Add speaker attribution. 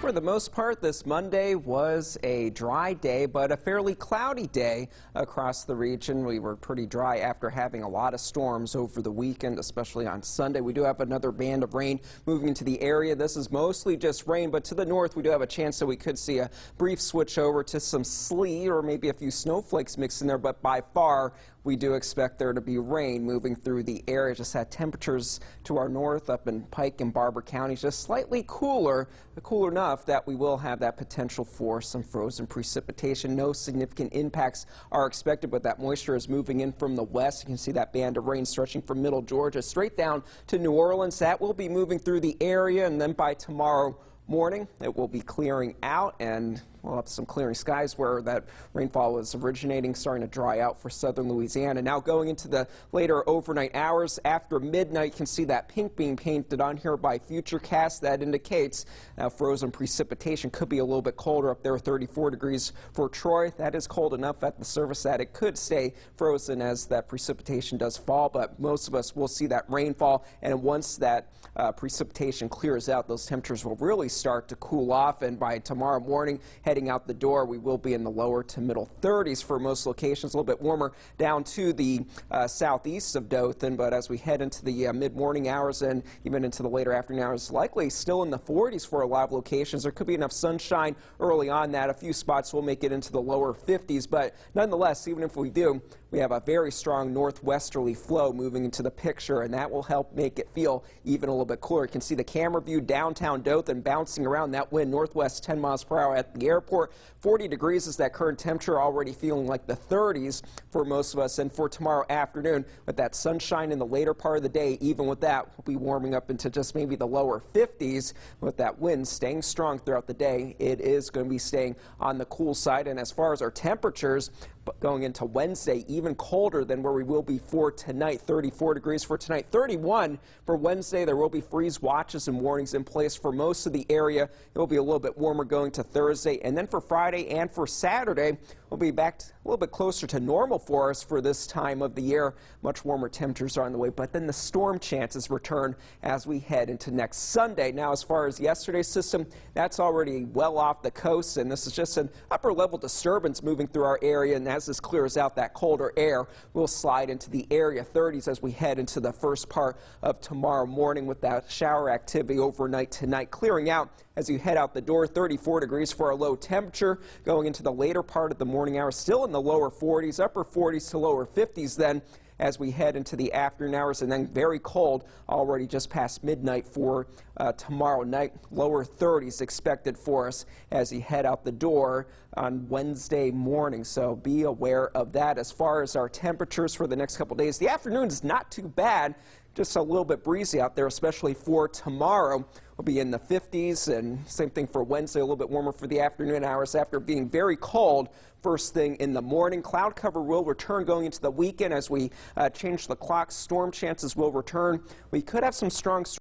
Speaker 1: For the most part, this Monday was a dry day, but a fairly cloudy day across the region. We were pretty dry after having a lot of storms over the weekend, especially on Sunday. We do have another band of rain moving into the area. This is mostly just rain, but to the north, we do have a chance that we could see a brief switch over to some sleet or maybe a few snowflakes mixed in there, but by far, we do expect there to be rain moving through the area. Just had temperatures to our north up in Pike and Barber counties just slightly cooler enough that we will have that potential for some frozen precipitation. No significant impacts are expected, but that moisture is moving in from the west. You can see that band of rain stretching from middle Georgia straight down to New Orleans. That will be moving through the area, and then by tomorrow morning it will be clearing out, and we'll have some clearing skies where that rainfall was originating, starting to dry out for southern Louisiana. Now going into the later overnight hours after midnight, you can see that pink being painted on here by Futurecast. That indicates frozen precipitation. Could be a little bit colder up there, 34 degrees for Troy. That is cold enough at the surface that it could stay frozen as that precipitation does fall, but most of us will see that rainfall, and once that precipitation clears out, those temperatures will really start to cool off, and by tomorrow morning, heading out the door, we will be in the lower to middle 30s for most locations. A little bit warmer down to the southeast of Dothan, but as we head into the mid-morning hours and even into the later afternoon hours, likely still in the 40s for a lot of locations. There could be enough sunshine early on that a few spots will make it into the lower 50s, but nonetheless, even if we do, we have a very strong northwesterly flow moving into the picture, and that will help make it feel even a little bit cooler. You can see the camera view downtown Dothan bouncing around that wind northwest 10 miles per hour at the airport. 40 degrees is that current temperature, already feeling like the 30s for most of us. And for tomorrow afternoon, with that sunshine in the later part of the day, even with that, we'll be warming up into just maybe the lower 50s. With that wind staying strong throughout the day, it is going to be staying on the cool side. And as far as our temperatures, going into Wednesday, even colder than where we will be for tonight. 34 degrees for tonight, 31 for Wednesday. There will be freeze watches and warnings in place for most of the area. It will be a little bit warmer going to Thursday, and then for Friday and for Saturday, we'll be back a little bit closer to normal for us for this time of the year. Much warmer temperatures are on the way, but then the storm chances return as we head into next Sunday. Now, as far as yesterday's system, that's already well off the coast, and this is just an upper level disturbance moving through our area, and as this clears out, that colder air will slide into the area 30s as we head into the first part of tomorrow morning, with that shower activity overnight tonight clearing out as you head out the door. 34 degrees for our low temperature going into the later part of the morning hours, still in the lower 40s, upper 40s to lower 50s then as we head into the afternoon hours, and then very cold already just past midnight for tomorrow night. Lower 30s expected for us as you head out the door on Wednesday morning, so be aware of that. As far as our temperatures for the next couple days, the afternoon is not too bad, just a little bit breezy out there, especially for tomorrow. We'll be in the 50s, and same thing for Wednesday, a little bit warmer for the afternoon hours after being very cold first thing in the morning. Cloud cover will return going into the weekend as we change the clock. Storm chances will return. We could have some strong